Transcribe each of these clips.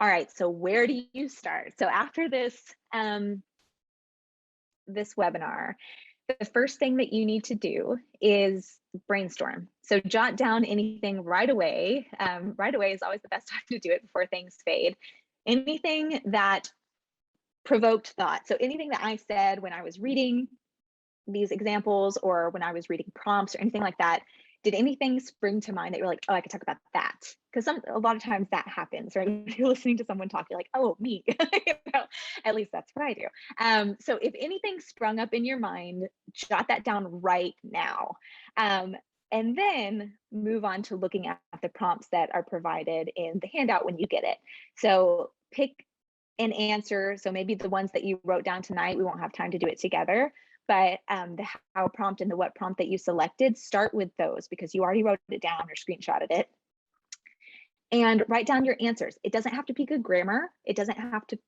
All right, so where do you start? So after this, this webinar, the first thing that you need to do is brainstorm. So jot down anything right away. Right away is always the best time to do it before things fade. Anything that provoked thought. So anything that I said when I was reading these examples or when I was reading prompts or anything like that, did anything spring to mind that you're like, oh, I could talk about that? Because a lot of times that happens, right? When you're listening to someone talk, you're like, oh, me. You know, at least that's what I do. So if anything sprung up in your mind, jot that down right now. And then move on to looking at the prompts that are provided in the handout when you get it. So pick an answer. So maybe the ones that you wrote down tonight, we won't have time to do it together. But the how prompt and the what prompt that you selected, start with those because you already wrote it down or screenshotted it. And write down your answers. It doesn't have to be good grammar. It doesn't have to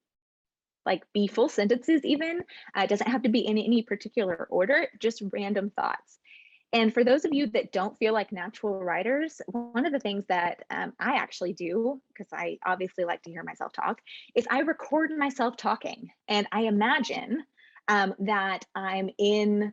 like be full sentences even. It doesn't have to be in any particular order, just random thoughts. And for those of you that don't feel like natural writers, one of the things that I actually do, because I obviously like to hear myself talk, is I record myself talking. And I imagine that I'm in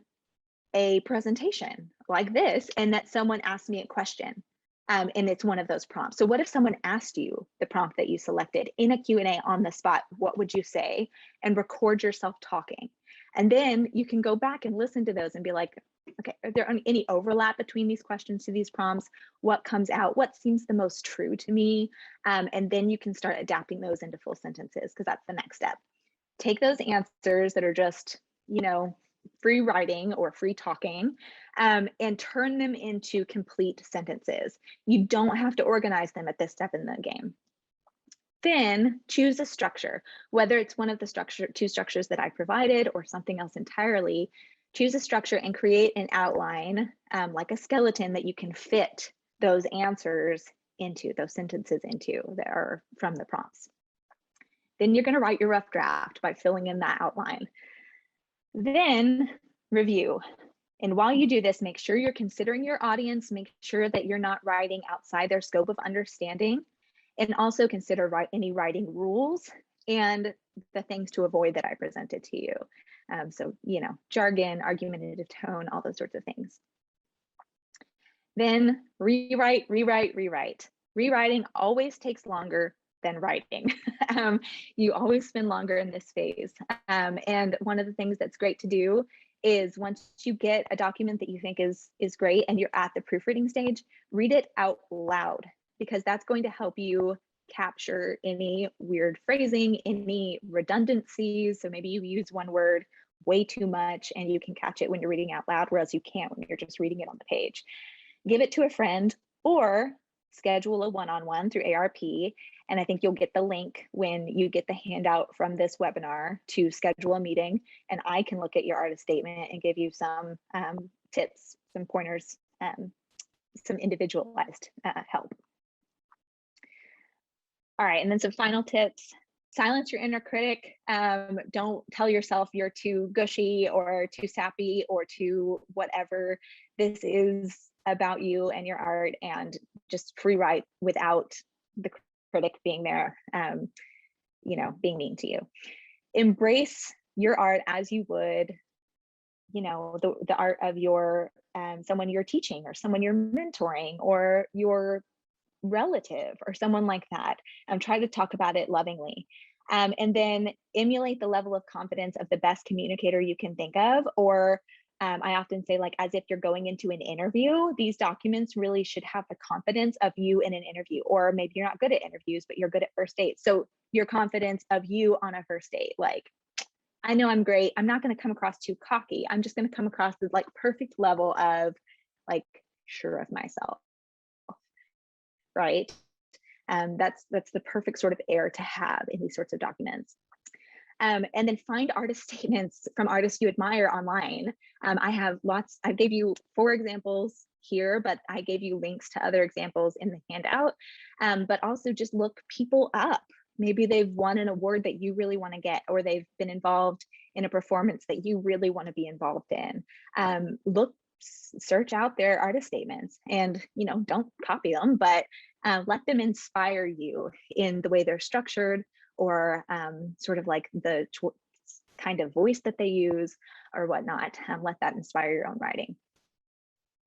a presentation like this and that someone asked me a question and it's one of those prompts. So what if someone asked you the prompt that you selected in a Q&A on the spot, what would you say? And record yourself talking. And then you can go back and listen to those and be like, okay, are there any overlap between these questions to these prompts? What comes out? What seems the most true to me? And then you can start adapting those into full sentences because that's the next step. Take those answers that are just, you know, free writing or free talking and turn them into complete sentences. You don't have to organize them at this step in the game. Then choose a structure, whether it's one of the two structures that I provided or something else entirely. Choose a structure and create an outline like a skeleton that you can fit those answers into, those sentences into that are from the prompts. Then you're going to write your rough draft by filling in that outline. Then review. And while you do this, make sure you're considering your audience, make sure that you're not writing outside their scope of understanding, and also consider any writing rules and the things to avoid that I presented to you. So, you know, jargon, argumentative tone, all those sorts of things. Then rewrite, rewrite, rewrite. Rewriting always takes longer than writing. You always spend longer in this phase. And one of the things that's great to do is once you get a document that you think is great and you're at the proofreading stage, read it out loud because that's going to help you capture any weird phrasing, any redundancies. So maybe you use one word way too much and you can catch it when you're reading out loud, whereas you can't when you're just reading it on the page. Give it to a friend or schedule a one-on-one through ARP. And I think you'll get the link when you get the handout from this webinar to schedule a meeting. And I can look at your artist statement and give you some tips, some pointers, some individualized help. All right, and then some final tips. Silence your inner critic. Don't tell yourself you're too gushy or too sappy or too whatever. This is about you and your art, and just free write without the critic being there, you know, being mean to you. Embrace your art as you would, you know, the art of your someone you're teaching or someone you're mentoring or your relative or someone like that. Try to talk about it lovingly. And then emulate the level of confidence of the best communicator you can think of, or I often say, like, as if you're going into an interview, these documents really should have the confidence of you in an interview. Or maybe you're not good at interviews, but you're good at first dates. So your confidence of you on a first date, like, I know I'm great. I'm not going to come across too cocky. I'm just going to come across as like perfect level of like sure of myself, right? That's the perfect sort of air to have in these sorts of documents. And then find artist statements from artists you admire online. I have lots, I gave you 4 examples here, but I gave you links to other examples in the handout. But also just look people up. Maybe they've won an award that you really want to get, or they've been involved in a performance that you really want to be involved in. Look search out their artist statements and, you know, don't copy them, but let them inspire you in the way they're structured, or sort of like the kind of voice that they use or whatnot. Let that inspire your own writing.